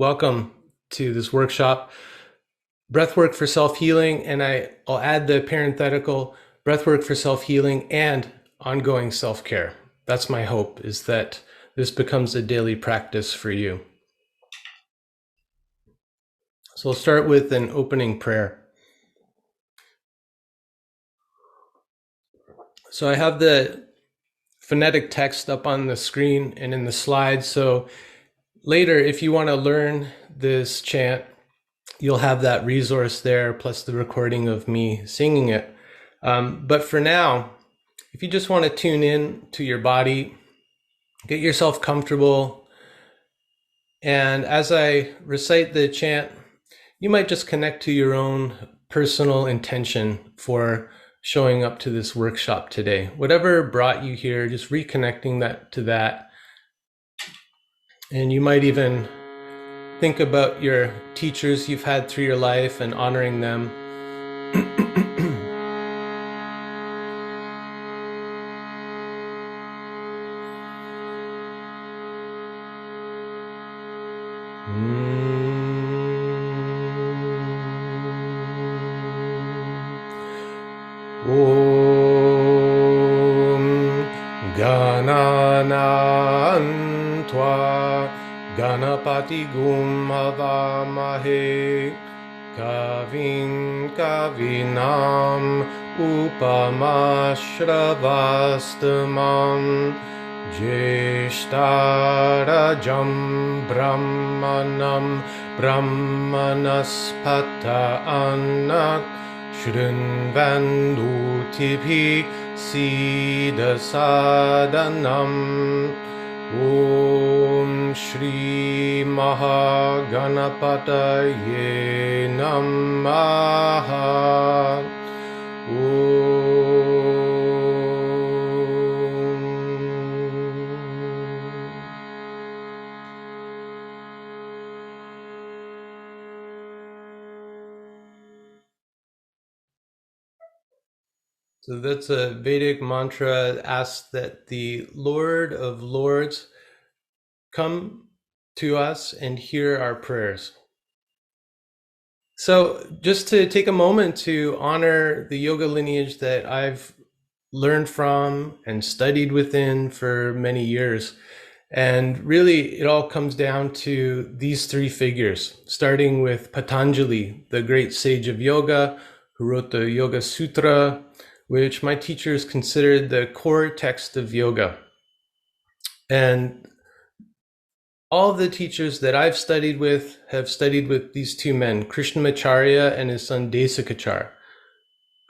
Welcome to this workshop, Breathwork for Self-Healing, and I'll add the parenthetical, Breathwork for Self-Healing and ongoing self-care. That's my hope, is that this becomes a daily practice for you. So we'll start with an opening prayer. So I have the phonetic text up on the screen and in the slides, so later, if you want to learn this chant, you'll have that resource there, plus the recording of me singing it. But for now, if you just want to tune in to your body, get yourself comfortable. And as I recite the chant, you might just connect to your own personal intention for showing up to this workshop today. Whatever brought you here, just reconnecting that to that. And you might even think about your teachers you've had through your life and honoring them. Om Gananan Tva Ganapati Gum Havamahe Kavin Kavinam Upamashravastamam Jeshtarajam Brahmanam Brahmanaspata Anat Shrinvandutipi Siddha Sadhanam Om Shri Mahaganapataye Namaha. So that's a Vedic mantra that asks that the Lord of Lords come to us and hear our prayers. So just to take a moment to honor the yoga lineage that I've learned from and studied within for many years. And really, it all comes down to these three figures, starting with Patanjali, the great sage of yoga, who wrote the Yoga Sutra, which my teachers considered the core text of yoga. And all of the teachers that I've studied with have studied with these two men, Krishnamacharya and his son Desikachar.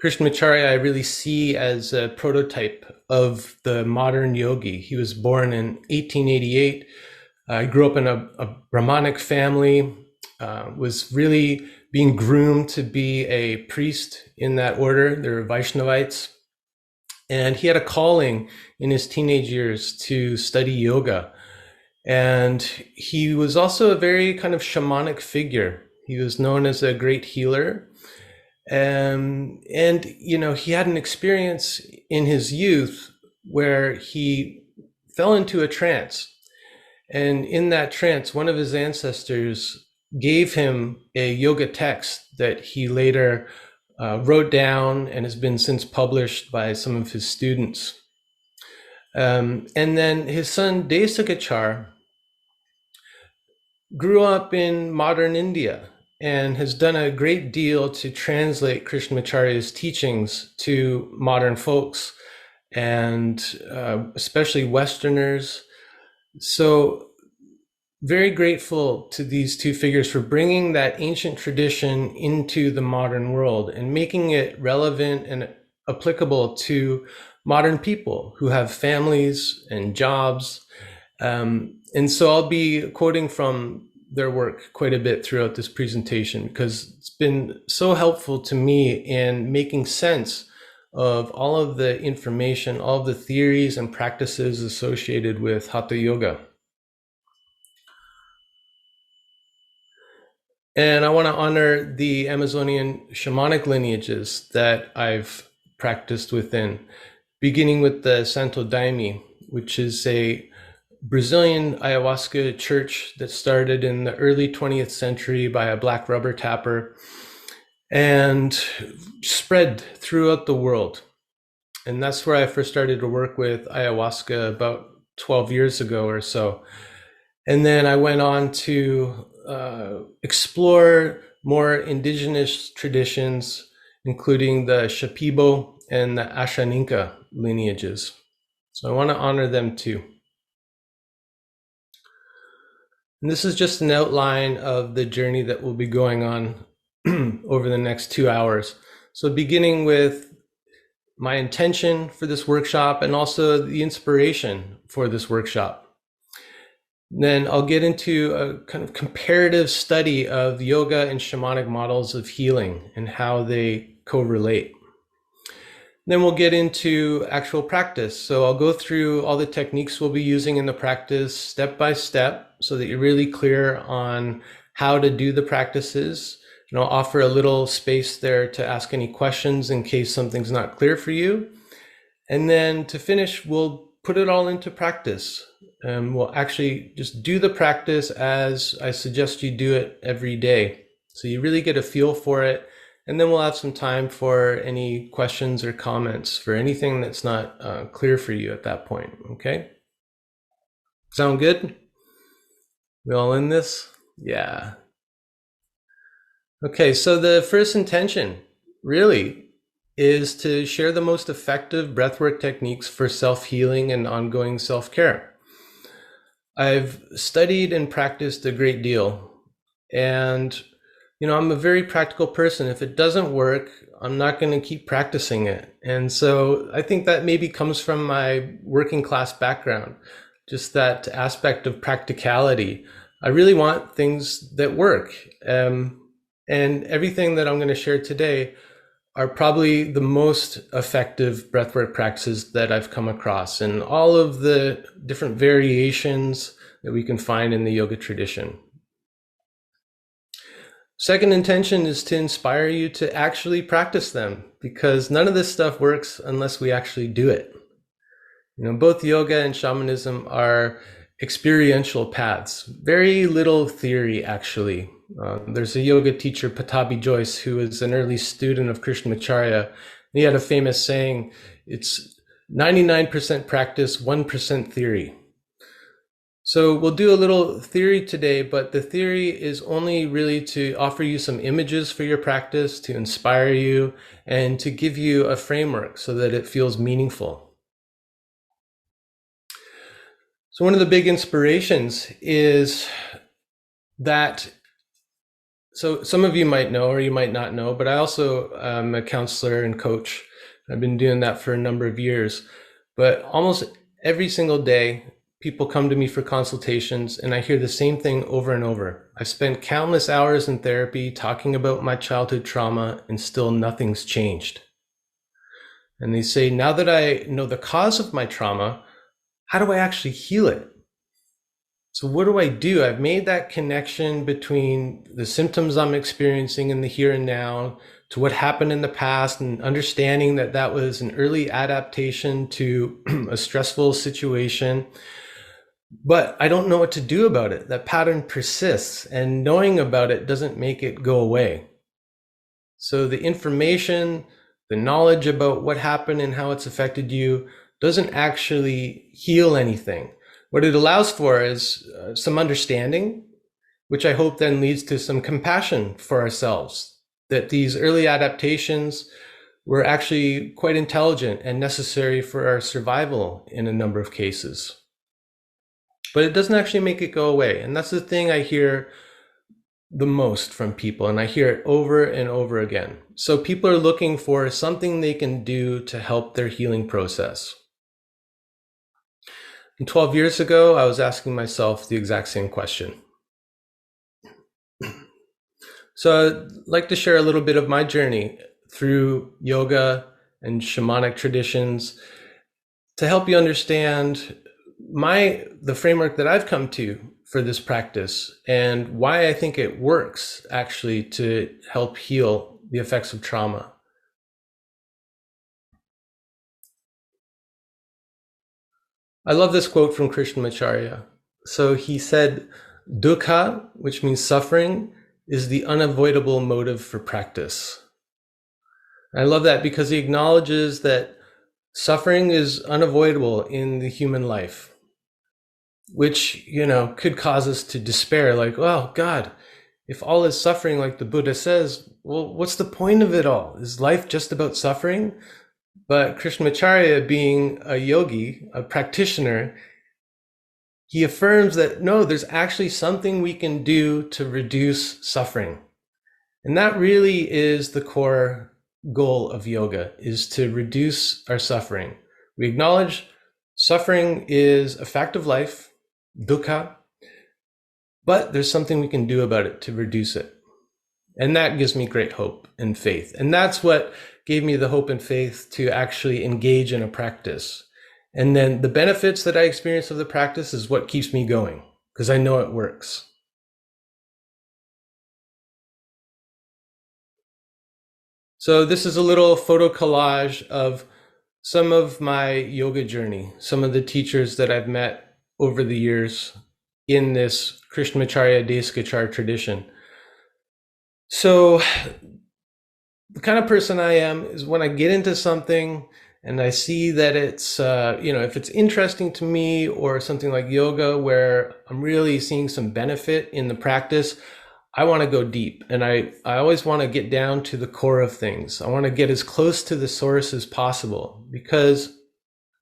Krishnamacharya I really see as a prototype of the modern yogi. He was born in 1888. He grew up in a Brahmanic family, was really being groomed to be a priest in that order. They were Vaishnavites. And he had a calling in his teenage years to study yoga. And he was also a very kind of shamanic figure. He was known as a great healer. And you know, he had an experience in his youth where he fell into a trance. And in that trance, one of his ancestors gave him a yoga text that he later wrote down and has been since published by some of his students. And then his son Desikachar grew up in modern India and has done a great deal to translate Krishnamacharya's teachings to modern folks and especially Westerners. So very grateful to these two figures for bringing that ancient tradition into the modern world and making it relevant and applicable to modern people who have families and jobs. And so I'll be quoting from their work quite a bit throughout this presentation because it's been so helpful to me in making sense of all of the information, all of the theories and practices associated with Hatha Yoga. And I want to honor the Amazonian shamanic lineages that I've practiced within, beginning with the Santo Daime, which is a Brazilian ayahuasca church that started in the early 20th century by a black rubber tapper and spread throughout the world. And that's where I first started to work with ayahuasca about 12 years ago or so. And then I went on to explore more indigenous traditions, including the Shipibo and the Ashaninka lineages. So I want to honor them too. And this is just an outline of the journey that will be going on over the next 2 hours. So beginning with my intention for this workshop and also the inspiration for this workshop. Then I'll get into a kind of comparative study of yoga and shamanic models of healing and how they correlate. Then we'll get into actual practice. So I'll go through all the techniques we'll be using in the practice step by step so that you're really clear on how to do the practices. And I'll offer a little space there to ask any questions in case something's not clear for you. And then to finish, we'll put it all into practice. We'll actually just do the practice as I suggest you do it every day. So you really get a feel for it. And then we'll have some time for any questions or comments for anything that's not clear for you at that point. Okay? Sound good? We all in this? Yeah. Okay, so the first intention really is to share the most effective breathwork techniques for self-healing and ongoing self-care. I've studied and practiced a great deal, and I'm a very practical person. If it doesn't work, I'm not going to keep practicing it. And so I think that maybe comes from my working class background, just that aspect of practicality. I really want things that work. And everything that I'm going to share today are probably the most effective breathwork practices that I've come across, and all of the different variations that we can find in the yoga tradition. Second intention is to inspire you to actually practice them, because none of this stuff works unless we actually do it. Both yoga and shamanism are experiential paths. Very little theory, actually. There's a yoga teacher, Patabi Joyce, who was an early student of Krishnamacharya. He had a famous saying, it's 99% practice, 1% theory. So we'll do a little theory today, but the theory is only really to offer you some images for your practice, to inspire you, and to give you a framework so that it feels meaningful. So one of the big inspirations is that, so some of you might know or you might not know, but I also am a counselor and coach. I've been doing that for a number of years, but almost every single day, people come to me for consultations and I hear the same thing over and over. I've spent countless hours in therapy talking about my childhood trauma and still nothing's changed. And they say, now that I know the cause of my trauma, how do I actually heal it? So what do I do? I've made that connection between the symptoms I'm experiencing in the here and now to what happened in the past, and understanding that that was an early adaptation to a stressful situation. But I don't know what to do about it. That pattern persists, and knowing about it doesn't make it go away. So the information, the knowledge about what happened and how it's affected you doesn't actually heal anything. What it allows for is some understanding, which I hope then leads to some compassion for ourselves, that these early adaptations were actually quite intelligent and necessary for our survival in a number of cases. But it doesn't actually make it go away. And that's the thing I hear the most from people, and I hear it over and over again. So people are looking for something they can do to help their healing process. And 12 years ago, I was asking myself the exact same question. So I'd like to share a little bit of my journey through yoga and shamanic traditions to help you understand the framework that I've come to for this practice and why I think it works actually to help heal the effects of trauma. I love this quote from Krishnamacharya. So he said, dukkha, which means suffering, is the unavoidable motive for practice. I love that because he acknowledges that suffering is unavoidable in the human life, which, could cause us to despair, like, oh, God, if all is suffering, like the Buddha says, well, what's the point of it all? Is life just about suffering? But Krishnamacharya, being a yogi, a practitioner, he affirms that no, there's actually something we can do to reduce suffering. And that really is the core goal of yoga, is to reduce our suffering. We acknowledge suffering is a fact of life, dukkha, but there's something we can do about it to reduce it. And that gives me great hope and faith. And that's what gave me the hope and faith to actually engage in a practice. And then the benefits that I experience of the practice is what keeps me going, because I know it works. So this is a little photo collage of some of my yoga journey, some of the teachers that I've met over the years in this Krishnamacharya Deskachar tradition. So the kind of person I am is when I get into something and I see that it's, if it's interesting to me, or something like yoga where I'm really seeing some benefit in the practice, I want to go deep. And I always want to get down to the core of things. I want to get as close to the source as possible, because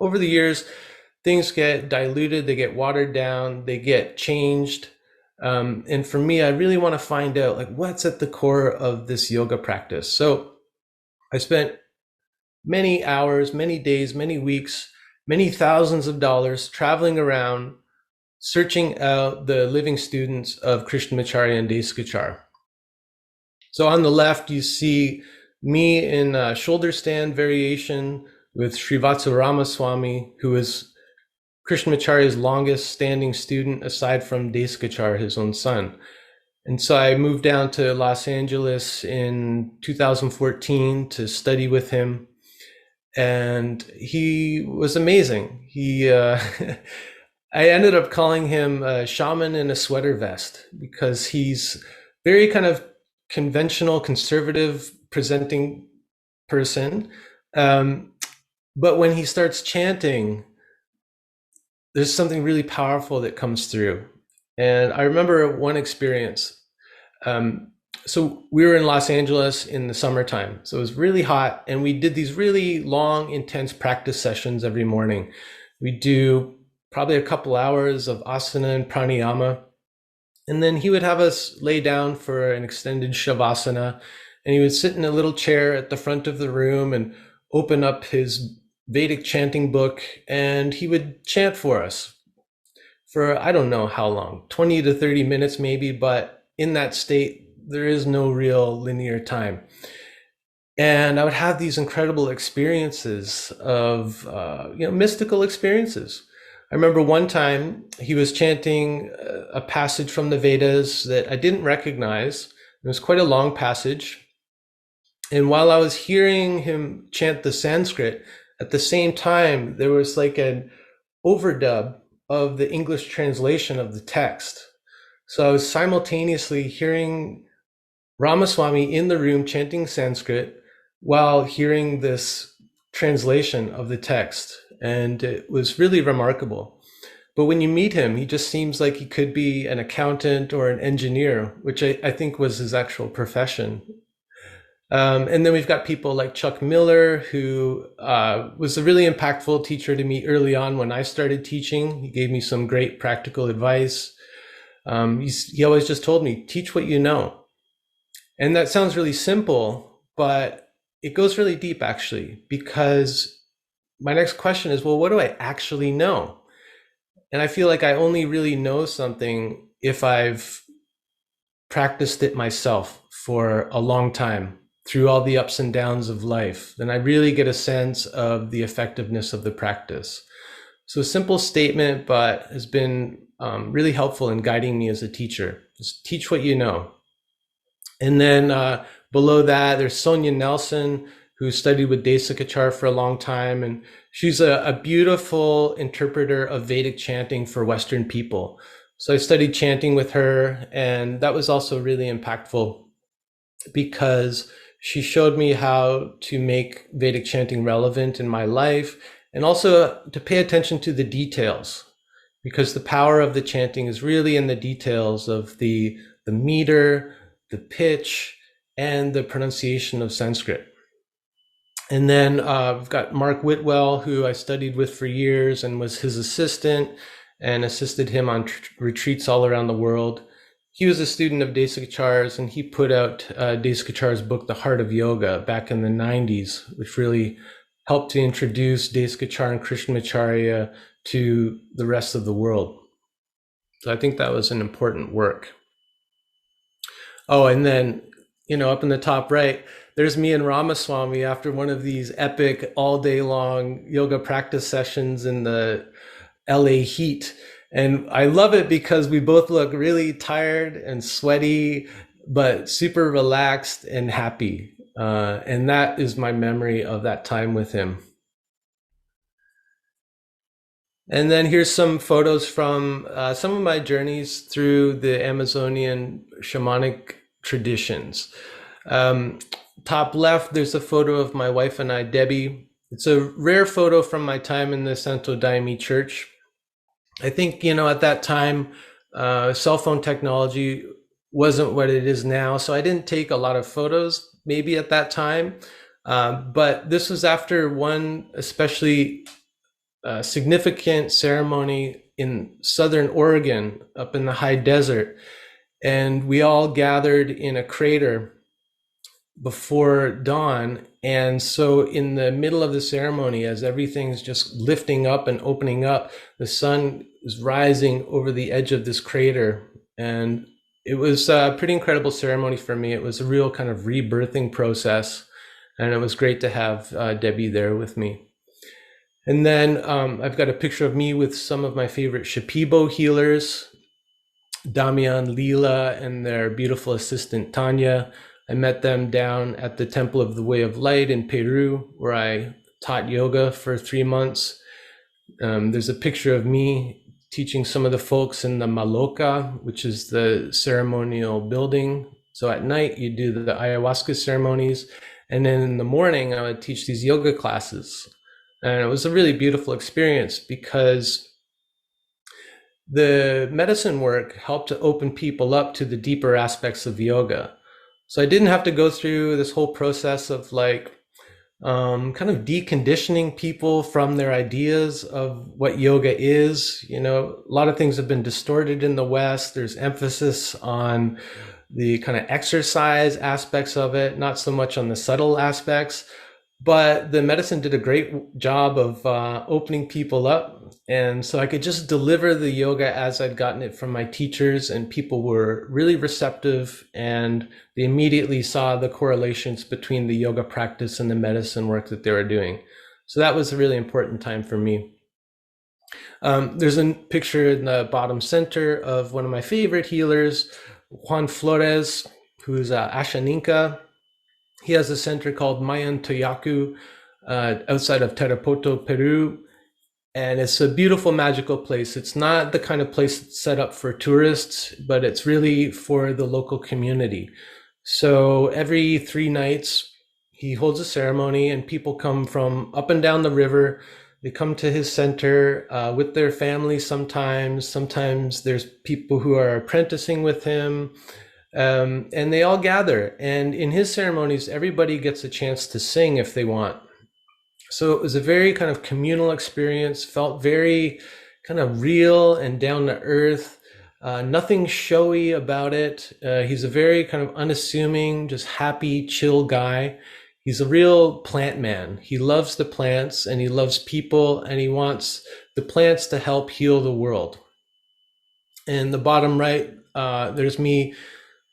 over the years, things get diluted, they get watered down, they get changed. And for me, I really want to find out, like, what's at the core of this yoga practice. So I spent many hours, many days, many weeks, many thousands of dollars traveling around, searching out the living students of Krishnamacharya and Deskachar. So on the left, you see me in a shoulder stand variation with Srivatsa Ramaswamy, who is Krishnamacharya's longest standing student aside from Deskachar, his own son. And so I moved down to Los Angeles in 2014 to study with him. And he was amazing. I ended up calling him a shaman in a sweater vest, because he's very kind of conventional, conservative presenting person. But when he starts chanting, there's something really powerful that comes through. And I remember one experience. So we were in Los Angeles in the summertime. So it was really hot, and we did these really long, intense practice sessions every morning. We do probably a couple hours of asana and pranayama. And then he would have us lay down for an extended shavasana. And he would sit in a little chair at the front of the room and open up his Vedic chanting book, and he would chant for us for, I don't know how long, 20 to 30 minutes maybe, but in that state, there is no real linear time. And I would have these incredible experiences of, mystical experiences. I remember one time he was chanting a passage from the Vedas that I didn't recognize. It was quite a long passage. And while I was hearing him chant the Sanskrit, at the same time, there was like an overdub of the English translation of the text. So I was simultaneously hearing Ramaswamy in the room chanting Sanskrit while hearing this translation of the text. And it was really remarkable. But when you meet him, he just seems like he could be an accountant or an engineer, which I think was his actual profession. And then we've got people like Chuck Miller, who was a really impactful teacher to me early on when I started teaching. He gave me some great practical advice. He always just told me, teach what you know. And that sounds really simple, but it goes really deep, actually, because my next question is, well, what do I actually know? And I feel like I only really know something if I've practiced it myself for a long time through all the ups and downs of life. Then I really get a sense of the effectiveness of the practice. So a simple statement, but has been really helpful in guiding me as a teacher. Just teach what you know. And then below that, there's Sonia Nelson, who studied with Desikachar for a long time. And she's a beautiful interpreter of Vedic chanting for Western people. So I studied chanting with her, and that was also really impactful because she showed me how to make Vedic chanting relevant in my life and also to pay attention to the details, because the power of the chanting is really in the details of the meter, the pitch, and the pronunciation of Sanskrit. And then I've got Mark Whitwell, who I studied with for years and was his assistant and assisted him on retreats all around the world. He was a student of Desikachar's, and he put out Desikachar's book, The Heart of Yoga, back in the 90s, which really helped to introduce Desikachar and Krishnamacharya to the rest of the world. So I think that was an important work. Oh, and then, up in the top right, there's me and Ramaswamy after one of these epic all day long yoga practice sessions in the LA heat. And I love it because we both look really tired and sweaty, but super relaxed and happy. And that is my memory of that time with him. And then here's some photos from some of my journeys through the Amazonian shamanic traditions. Um, Top left, there's a photo of my wife and I, Debbie. It's a rare photo from my time in the Santo Daime Church. I think, at that time, cell phone technology wasn't what it is now. So I didn't take a lot of photos maybe at that time. But this was after one especially significant ceremony in Southern Oregon, up in the high desert. And we all gathered in a crater before dawn. And so in the middle of the ceremony, as everything's just lifting up and opening up, the sun is rising over the edge of this crater. And it was a pretty incredible ceremony for me. It was a real kind of rebirthing process. And it was great to have Debbie there with me. And then I've got a picture of me with some of my favorite Shipibo healers, Damian, Leela, and their beautiful assistant, Tanya. I met them down at the Temple of the Way of Light in Peru, where I taught yoga for 3 months. There's a picture of me teaching some of the folks in the Maloka, which is the ceremonial building. So at night, you do the ayahuasca ceremonies. And then in the morning, I would teach these yoga classes. And it was a really beautiful experience because the medicine work helped to open people up to the deeper aspects of yoga. So I didn't have to go through this whole process of kind of deconditioning people from their ideas of what yoga is. A lot of things have been distorted in the West. There's emphasis on the kind of exercise aspects of it, not so much on the subtle aspects. But the medicine did a great job of opening people up. And so I could just deliver the yoga as I'd gotten it from my teachers, and people were really receptive, and they immediately saw the correlations between the yoga practice and the medicine work that they were doing. So that was a really important time for me. There's a picture in the bottom center of one of my favorite healers, Juan Flores, who's Ashaninka. He has a center called Mayan Toyaku outside of Tarapoto, Peru. And it's a beautiful, magical place. It's not the kind of place that's set up for tourists, but it's really for the local community. So every 3 nights, he holds a ceremony, and people come from up and down the river. They come to his center with their families sometimes. Sometimes there's people who are apprenticing with him. And they all gather. And in his ceremonies, everybody gets a chance to sing if they want. So it was a very kind of communal experience, felt very kind of real and down to earth, nothing showy about it. He's a very kind of unassuming, just happy, chill guy. He's a real plant man. He loves the plants, and he loves people, and he wants the plants to help heal the world. In the bottom right, there's me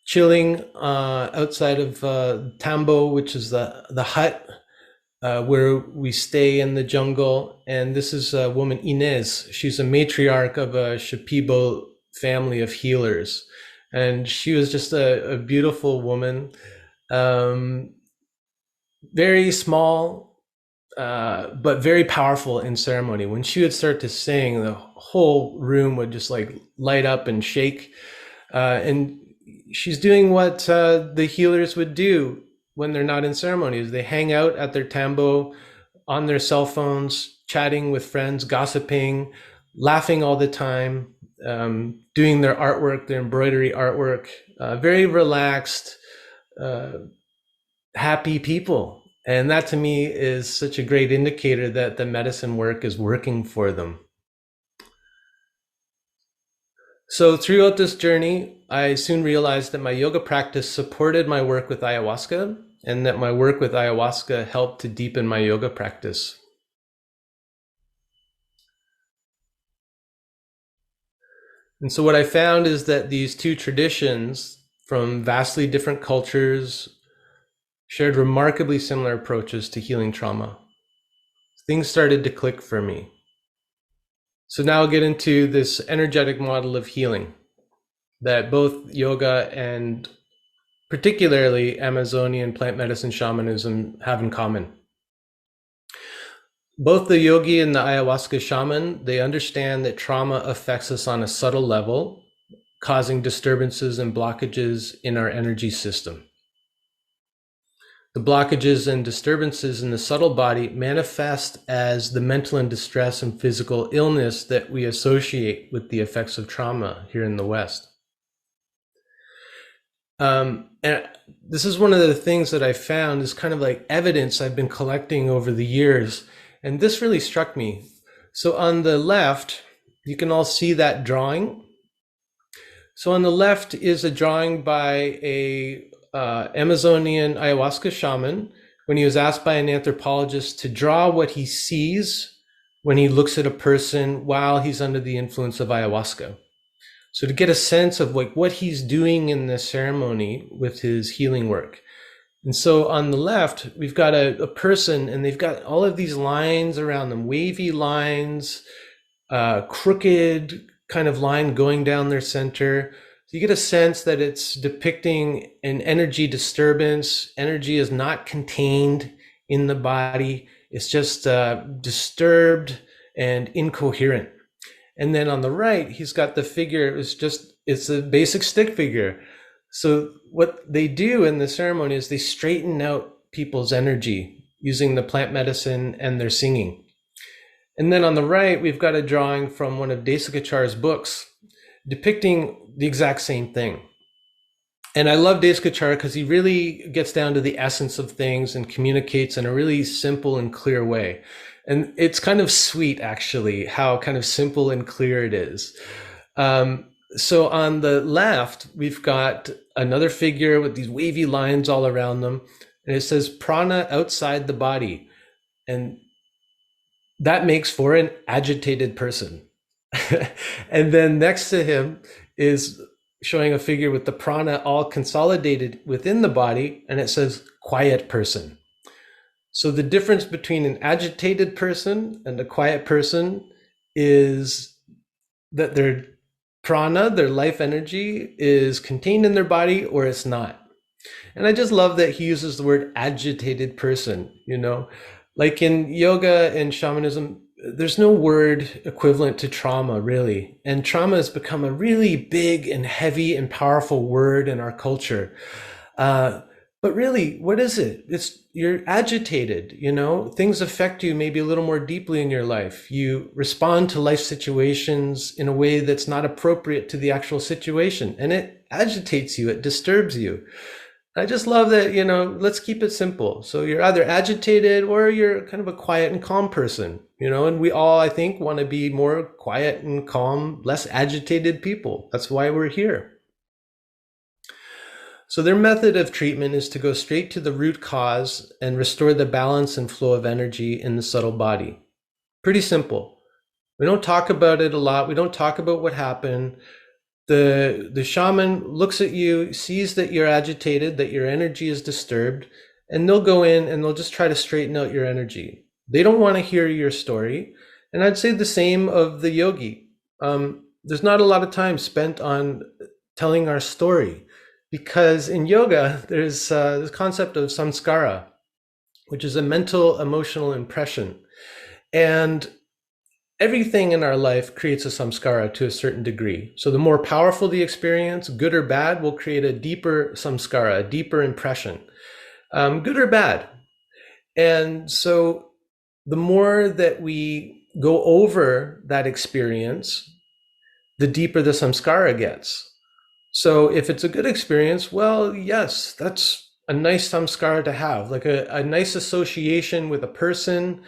chilling outside of Tambo, which is the hut where we stay in the jungle. And this is a woman, Inez. She's a matriarch of a Shipibo family of healers. And she was just a beautiful woman. very small, but very powerful in ceremony. When she would start to sing, the whole room would just like light up and shake. And she's doing what the healers would do when they're not in ceremonies. They hang out at their tambo on their cell phones, chatting with friends, gossiping, laughing all the time, doing their artwork, their embroidery artwork, very relaxed, uh, happy people. And that to me is such a great indicator that the medicine work is working for them. So throughout this journey, I soon realized that my yoga practice supported my work with ayahuasca and that my work with ayahuasca helped to deepen my yoga practice. And so what I found is that these two traditions from vastly different cultures shared remarkably similar approaches to healing trauma. Things started to click for me. So now I'll get into this energetic model of healing that both yoga and particularly Amazonian plant medicine shamanism have in common. Both the yogi and the ayahuasca shaman, they understand that trauma affects us on a subtle level, causing disturbances and blockages in our energy system. The blockages and disturbances in the subtle body manifest as the mental and distress and physical illness that we associate with the effects of trauma here in the West. And this is one of the things that I found is kind of like evidence I've been collecting over the years. And this really struck me. So on the left, you can all see that drawing. So on the left is a drawing by a Amazonian ayahuasca shaman when he was asked by an anthropologist to draw what he sees when he looks at a person while he's under the influence of ayahuasca. So to get a sense of like what he's doing in the ceremony with his healing work. And so on the left, we've got a person and they've got all of these lines around them, wavy lines, crooked kind of line going down their center. So you get a sense that it's depicting an energy disturbance. Energy is not contained in the body. It's just disturbed and incoherent. And then on the right, he's got the figure. It's a basic stick figure. So what they do in the ceremony is they straighten out people's energy using the plant medicine and their singing. And then on the right, we've got a drawing from one of Desikachar's books depicting the exact same thing. And I love Desikachar because he really gets down to the essence of things and communicates in a really simple and clear way. And it's kind of sweet, actually, how kind of simple and clear it is. So on the left, we've got another figure with these wavy lines all around them. And it says prana outside the body. And that makes for an agitated person. And then next to him is showing a figure with the prana all consolidated within the body, and it says quiet person. So the difference between an agitated person and a quiet person is that their prana, their life energy, is contained in their body or it's not. And I just love that he uses the word agitated person, you know, like in yoga and shamanism, there's no word equivalent to trauma, really. And trauma has become a really big and heavy and powerful word in our culture. But really, what is it? You're agitated, you know, things affect you maybe a little more deeply in your life. You respond to life situations in a way that's not appropriate to the actual situation. And it agitates you, it disturbs you. I just love that, you know, let's keep it simple. So you're either agitated or you're kind of a quiet and calm person, you know, and we all, I think, want to be more quiet and calm, less agitated people. That's why we're here. So their method of treatment is to go straight to the root cause and restore the balance and flow of energy in the subtle body. Pretty simple. We don't talk about it a lot. We don't talk about what happened. The shaman looks at you, sees that you're agitated, that your energy is disturbed, and they'll go in and they'll just try to straighten out your energy. They don't want to hear your story. And I'd say the same of the yogi. There's not a lot of time spent on telling our story because in yoga, there's this concept of samskara. which is a mental emotional impression. And everything in our life creates a samskara to a certain degree. So the more powerful the experience, good or bad, will create a deeper samskara, a deeper impression, good or bad. And so the more that we go over that experience, the deeper the samskara gets. So if it's a good experience, well, yes, that's a nice samskara to have, like a nice association with a person,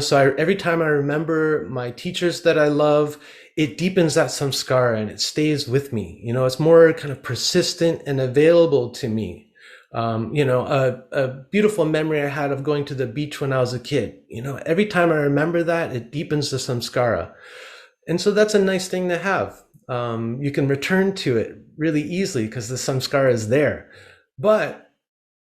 so every time I remember my teachers that I love, it deepens that samskara and it stays with me. It's more kind of persistent and available to me. A beautiful memory I had of going to the beach when I was a kid, every time I remember that, it deepens the samskara. And so that's a nice thing to have. You can return to it really easily because the samskara is there. But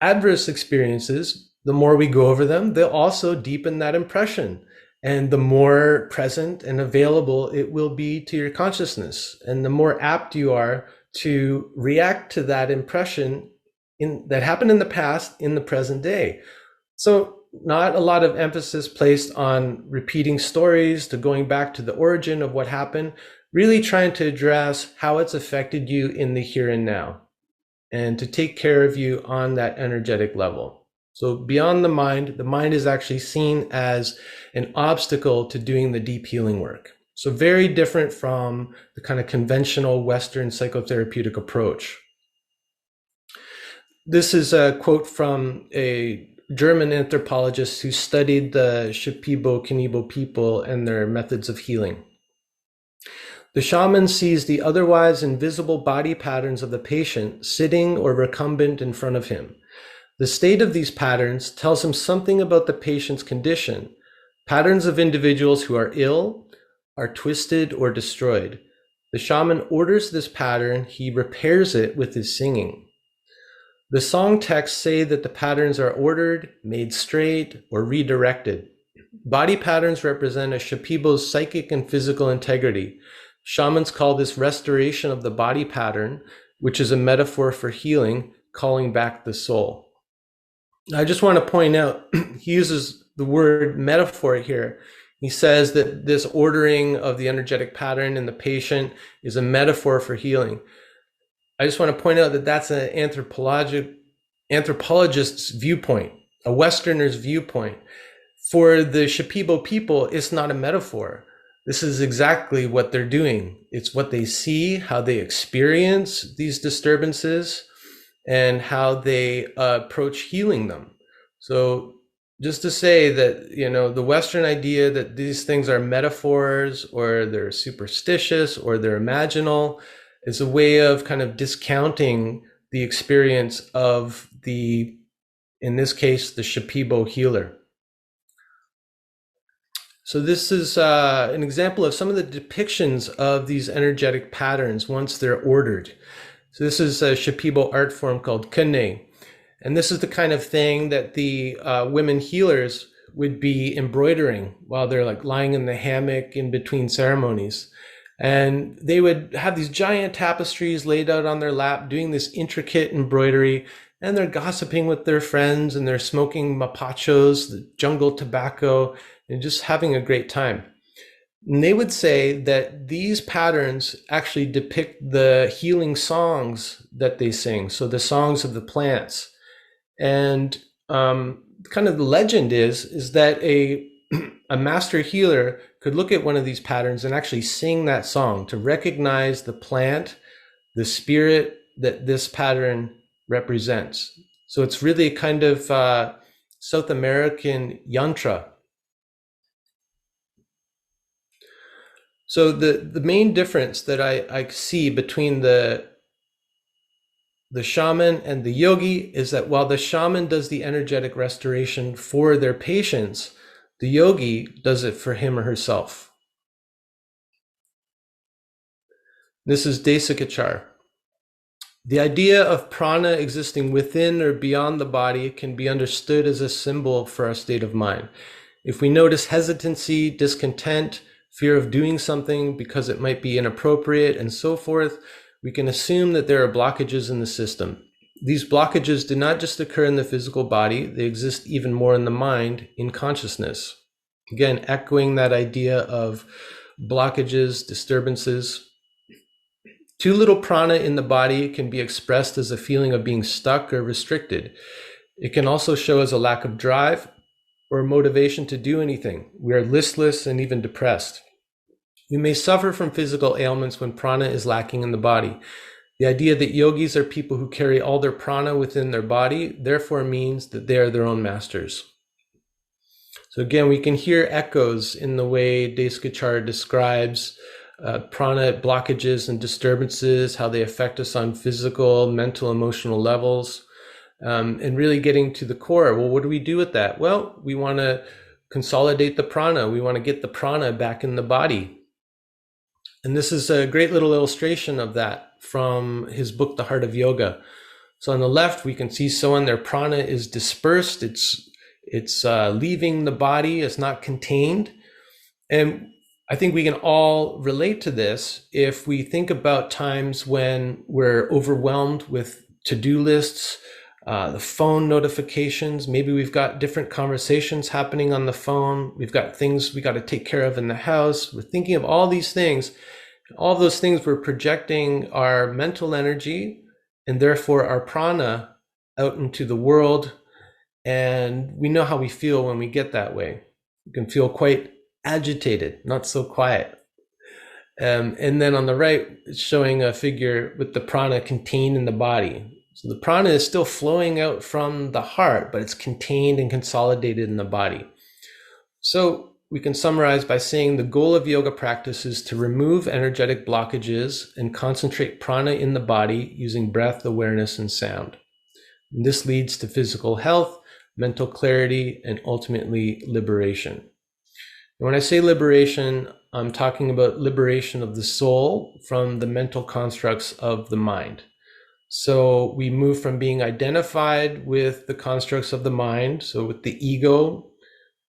adverse experiences, the more we go over them, they'll also deepen that impression. And the more present and available it will be to your consciousness. And the more apt you are to react to that impression that happened in the past in the present day. So not a lot of emphasis placed on repeating stories, to going back to the origin of what happened, really trying to address how it's affected you in the here and now, and to take care of you on that energetic level. So beyond the mind is actually seen as an obstacle to doing the deep healing work. So very different from the kind of conventional Western psychotherapeutic approach. This is a quote from a German anthropologist who studied the Shipibo-Kanibo people and their methods of healing. The shaman sees the otherwise invisible body patterns of the patient sitting or recumbent in front of him. The state of these patterns tells him something about the patient's condition. Patterns of individuals who are ill, are twisted or destroyed. The shaman orders this pattern, he repairs it with his singing. The song texts say that the patterns are ordered, made straight, or redirected. Body patterns represent a Shipibo's psychic and physical integrity. Shamans call this restoration of the body pattern, which is a metaphor for healing, calling back the soul. I just want to point out, he uses the word metaphor here. He says that this ordering of the energetic pattern in the patient is a metaphor for healing. I just want to point out that that's an anthropologist's viewpoint, a Westerner's viewpoint. For the Shipibo people, it's not a metaphor. This is exactly what they're doing. It's what they see, how they experience these disturbances, and how they approach healing them. So just to say that, the Western idea that these things are metaphors or they're superstitious or they're imaginal is a way of kind of discounting the experience of in this case, the Shipibo healer. So this is an example of some of the depictions of these energetic patterns once they're ordered. So this is a Shipibo art form called kane. And this is the kind of thing that the women healers would be embroidering while they're like lying in the hammock in between ceremonies. And they would have these giant tapestries laid out on their lap, doing this intricate embroidery, and they're gossiping with their friends, and they're smoking mapachos, the jungle tobacco, and just having a great time. And they would say that these patterns actually depict the healing songs that they sing, so the songs of the plants. And kind of the legend is that a master healer could look at one of these patterns and actually sing that song to recognize the plant, the spirit that this pattern represents. So it's really a kind of South American yantra. So the main difference that I see between the shaman and the yogi is that while the shaman does the energetic restoration for their patients, the yogi does it for him or herself. This is Desikachar. The idea of prana existing within or beyond the body can be understood as a symbol for our state of mind. If we notice hesitancy, discontent, fear of doing something because it might be inappropriate, and so forth, we can assume that there are blockages in the system. These blockages do not just occur in the physical body, they exist even more in the mind, in consciousness. Again, echoing that idea of blockages, disturbances. Too little prana in the body can be expressed as a feeling of being stuck or restricted. It can also show as a lack of drive or motivation to do anything. We are listless and even depressed. We may suffer from physical ailments when prana is lacking in the body. The idea that yogis are people who carry all their prana within their body, therefore means that they are their own masters. So again, we can hear echoes in the way Deskachar describes prana blockages and disturbances, how they affect us on physical, mental, emotional levels, and really getting to the core. Well, what do we do with that? Well, we want to consolidate the prana. We want to get the prana back in the body. And this is a great little illustration of that from his book, The Heart of Yoga. So on the left, we can see someone, their prana is dispersed. It's leaving the body, it's not contained. And I think we can all relate to this if we think about times when we're overwhelmed with to-do lists, the phone notifications. Maybe we've got different conversations happening on the phone. We've got things we got to take care of in the house. We're thinking of all these things. All those things, we're projecting our mental energy and therefore our prana out into the world. And we know how we feel when we get that way. We can feel quite agitated, not so quiet. And then on the right, it's showing a figure with the prana contained in the body. So the prana is still flowing out from the heart, but it's contained and consolidated in the body. So we can summarize by saying the goal of yoga practice is to remove energetic blockages and concentrate prana in the body using breath, awareness, and sound. And this leads to physical health, mental clarity, and ultimately liberation. And when I say liberation, I'm talking about liberation of the soul from the mental constructs of the mind. So we move from being identified with the constructs of the mind, so with the ego,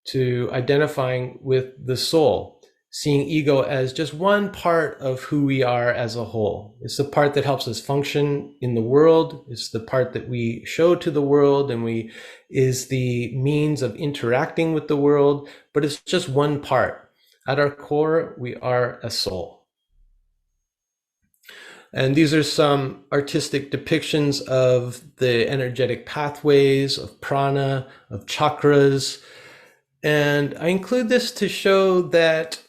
to identifying with the soul, seeing ego as just one part of who we are as a whole. It's the part that helps us function in the world. It's the part that we show to the world and is the means of interacting with the world, but it's just one part. At our core, we are a soul. And these are some artistic depictions of the energetic pathways, of prana, of chakras. And I include this to show that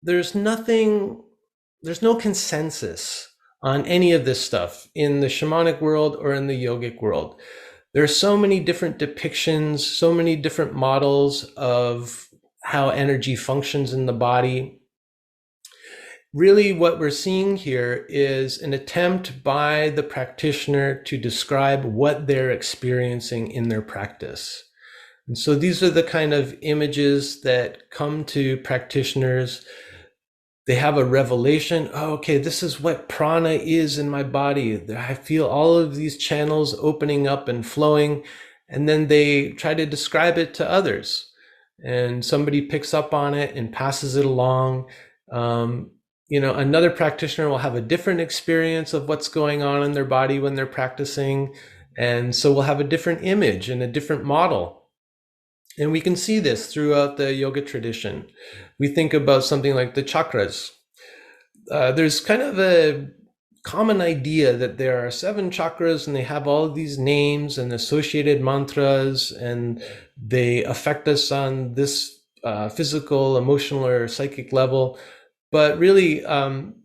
there's no consensus on any of this stuff in the shamanic world or in the yogic world. There are so many different depictions, so many different models of how energy functions in the body. Really, what we're seeing here is an attempt by the practitioner to describe what they're experiencing in their practice. And so these are the kind of images that come to practitioners. They have a revelation. Oh, okay, this is what prana is in my body. I feel all of these channels opening up and flowing. And then they try to describe it to others. And somebody picks up on it and passes it along. Another practitioner will have a different experience of what's going on in their body when they're practicing. And so we'll have a different image and a different model. And we can see this throughout the yoga tradition. We think about something like the chakras. There's kind of a common idea that there are 7 chakras and they have all of these names and associated mantras, and they affect us on this physical, emotional, or psychic level. But really,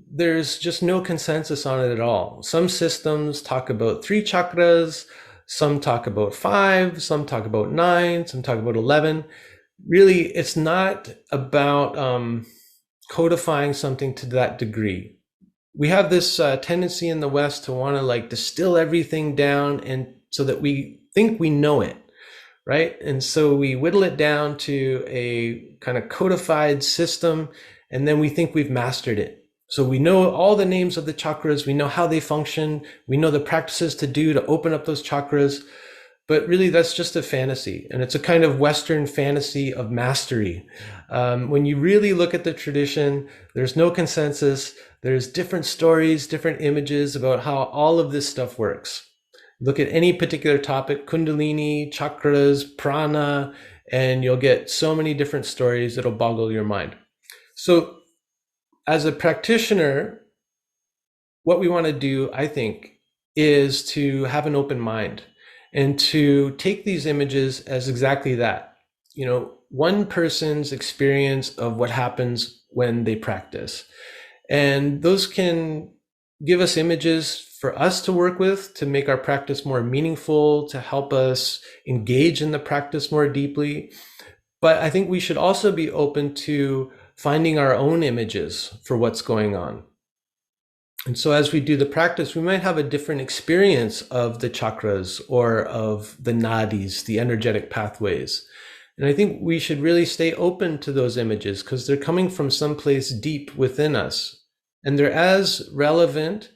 there's just no consensus on it at all. Some systems talk about 3 chakras, some talk about 5, some talk about 9, some talk about 11. Really, it's not about codifying something to that degree. We have this tendency in the West to want to distill everything down, and so that we think we know it, right? And so we whittle it down to a kind of codified system, and then we think we've mastered it. So we know all the names of the chakras, we know how they function, we know the practices to do to open up those chakras, but really that's just a fantasy. And it's a kind of Western fantasy of mastery. When you really look at the tradition, there's no consensus. There's different stories, different images about how all of this stuff works. Look at any particular topic, Kundalini, chakras, prana, and you'll get so many different stories that'll boggle your mind. So as a practitioner, what we want to do, I think, is to have an open mind and to take these images as exactly that. One person's experience of what happens when they practice. And those can give us images for us to work with to make our practice more meaningful, to help us engage in the practice more deeply. But I think we should also be open to finding our own images for what's going on. And so as we do the practice, we might have a different experience of the chakras or of the nadis, the energetic pathways. And I think we should really stay open to those images because they're coming from someplace deep within us. And they're as relevant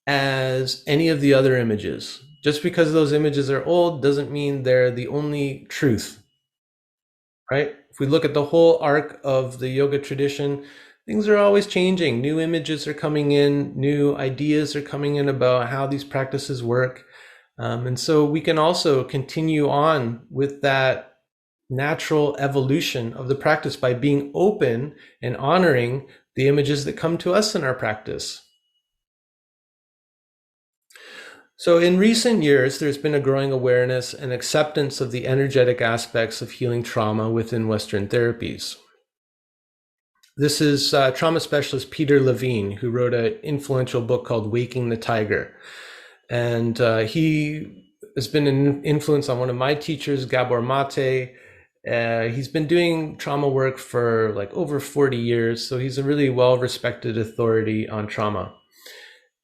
as any of the other images. Just because those images are old doesn't mean they're the only truth, right? If we look at the whole arc of the yoga tradition, things are always changing. New images are coming in, new ideas are coming in about how these practices work. And so we can also continue on with that natural evolution of the practice by being open and honoring the images that come to us in our practice. So in recent years, there's been a growing awareness and acceptance of the energetic aspects of healing trauma within Western therapies. This is trauma specialist Peter Levine, who wrote an influential book called Waking the Tiger. And he has been an influence on one of my teachers, Gabor Mate. He's been doing trauma work for like over 40 years, so he's a really well-respected authority on trauma.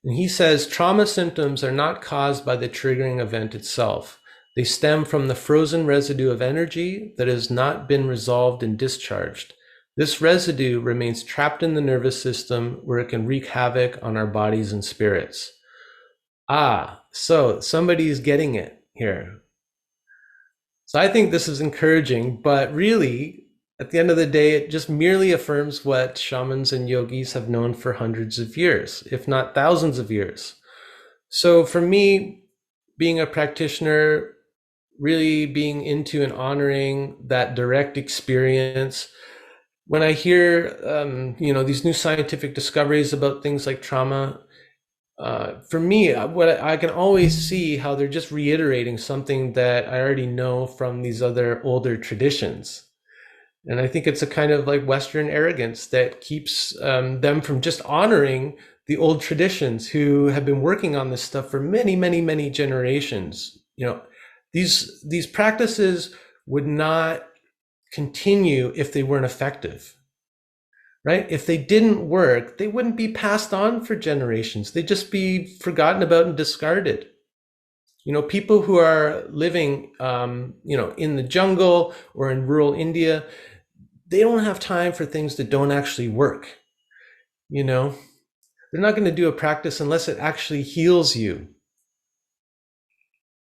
And he says trauma symptoms are not caused by the triggering event itself. They stem from the frozen residue of energy that has not been resolved and discharged. This residue remains trapped in the nervous system where it can wreak havoc on our bodies and spirits. So somebody's getting it here. So I think this is encouraging, but really, at the end of the day, it just merely affirms what shamans and yogis have known for hundreds of years, if not thousands of years. So for me, being a practitioner, really being into and honoring that direct experience, when I hear, these new scientific discoveries about things like trauma, for me, what I can always see how they're just reiterating something that I already know from these other older traditions. And I think it's a kind of like Western arrogance that keeps them from just honoring the old traditions who have been working on this stuff for many, many, many generations. These practices would not continue if they weren't effective. Right? If they didn't work, they wouldn't be passed on for generations. They'd just be forgotten about and discarded. People who are living, in the jungle or in rural India, they don't have time for things that don't actually work. They're not going to do a practice unless it actually heals you.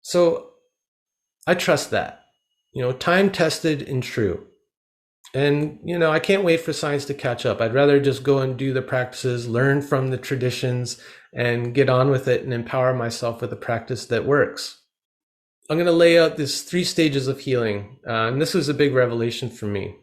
So I trust that, time tested and true. And, I can't wait for science to catch up. I'd rather just go and do the practices, learn from the traditions, and get on with it and empower myself with a practice that works. I'm going to lay out these 3 stages of healing. And this was a big revelation for me.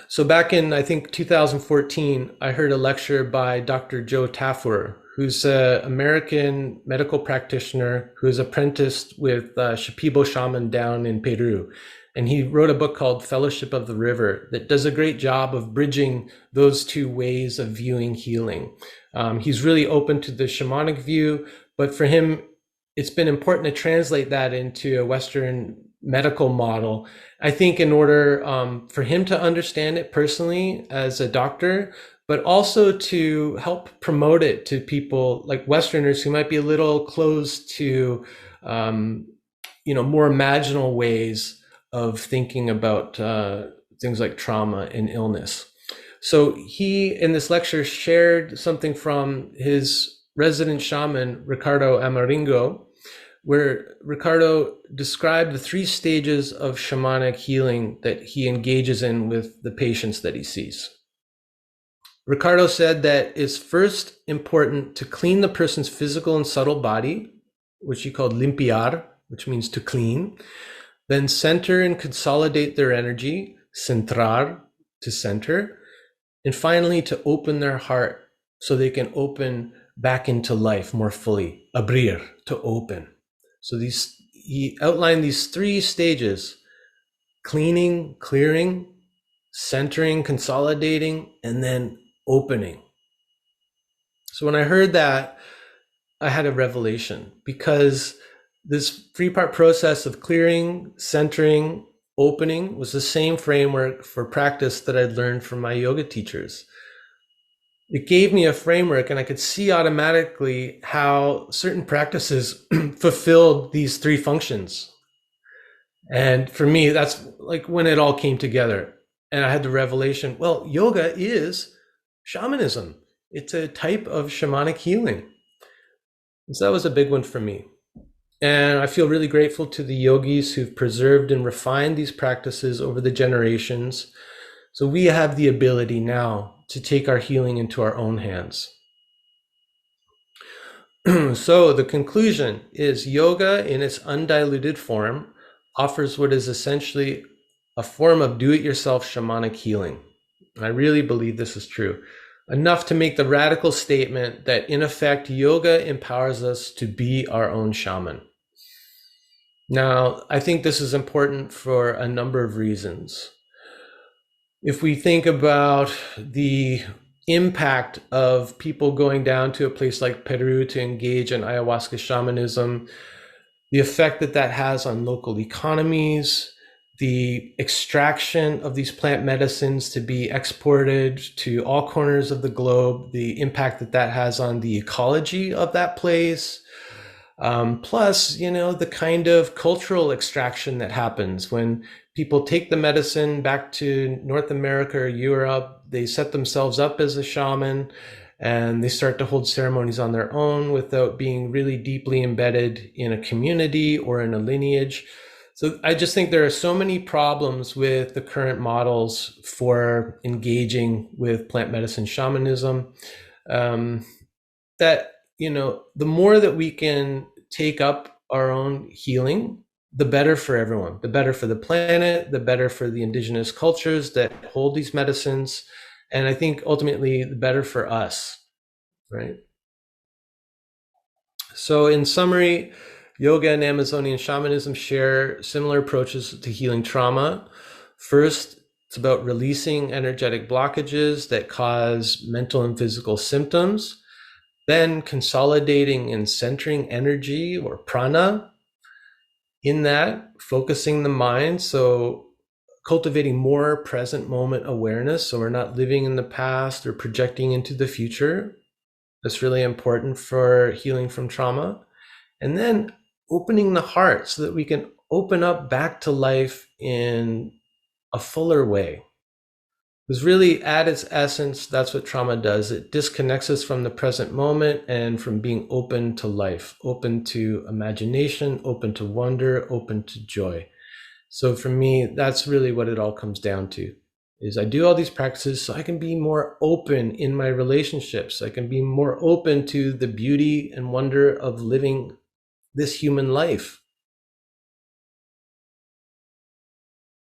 So back in, I think, 2014, I heard a lecture by Dr. Joe Tafur, who's an American medical practitioner who is apprenticed with Shipibo shaman down in Peru. And he wrote a book called Fellowship of the River that does a great job of bridging those 2 ways of viewing healing. He's really open to the shamanic view, but for him, it's been important to translate that into a Western medical model. I think in order for him to understand it personally as a doctor, but also to help promote it to people like Westerners who might be a little closed to, more imaginal ways of thinking about things like trauma and illness. So he, in this lecture, shared something from his resident shaman, Ricardo Amaringo, where Ricardo described the 3 stages of shamanic healing that he engages in with the patients that he sees. Ricardo said that it's first important to clean the person's physical and subtle body which she called limpiar, which means to clean. Then center and consolidate their energy, centrar, to center. And finally, to open their heart so they can open back into life more fully, abrir, to open. So he outlined these 3 stages: cleaning, clearing, centering, consolidating, and then opening. So when I heard that, I had a revelation, because this 3-part process of clearing, centering, opening was the same framework for practice that I'd learned from my yoga teachers. It gave me a framework, and I could see automatically how certain practices fulfilled these 3 functions. And for me, that's like when it all came together. And I had the revelation, well, yoga is shamanism. It's a type of shamanic healing. And so that was a big one for me. And I feel really grateful to the yogis who've preserved and refined these practices over the generations. So we have the ability now to take our healing into our own hands. So the conclusion is, yoga in its undiluted form offers what is essentially a form of do-it-yourself shamanic healing. I really believe this is true. Enough to make the radical statement that, in effect, yoga empowers us to be our own shaman. Now, I think this is important for a number of reasons. If we think about the impact of people going down to a place like Peru to engage in ayahuasca shamanism, the effect that that has on local economies, the extraction of these plant medicines to be exported to all corners of the globe, the impact that that has on the ecology of that place, plus, the kind of cultural extraction that happens when people take the medicine back to North America or Europe. They set themselves up as a shaman, and they start to hold ceremonies on their own without being really deeply embedded in a community or in a lineage. So I just think there are so many problems with the current models for engaging with plant medicine shamanism, that, the more that we can take up our own healing, the better for everyone, the better for the planet, the better for the indigenous cultures that hold these medicines. And I think ultimately the better for us, right? So in summary, yoga and Amazonian shamanism share similar approaches to healing trauma. First, it's about releasing energetic blockages that cause mental and physical symptoms. Then consolidating and centering energy, or prana, in that, focusing the mind. So cultivating more present moment awareness, so we're not living in the past or projecting into the future. That's really important for healing from trauma. And then opening the heart so that we can open up back to life in a fuller way. Because really, at its essence, that's what trauma does. It disconnects us from the present moment and from being open to life, open to imagination, open to wonder, open to joy. So for me, that's really what it all comes down to, is I do all these practices so I can be more open in my relationships. I can be more open to the beauty and wonder of living this human life.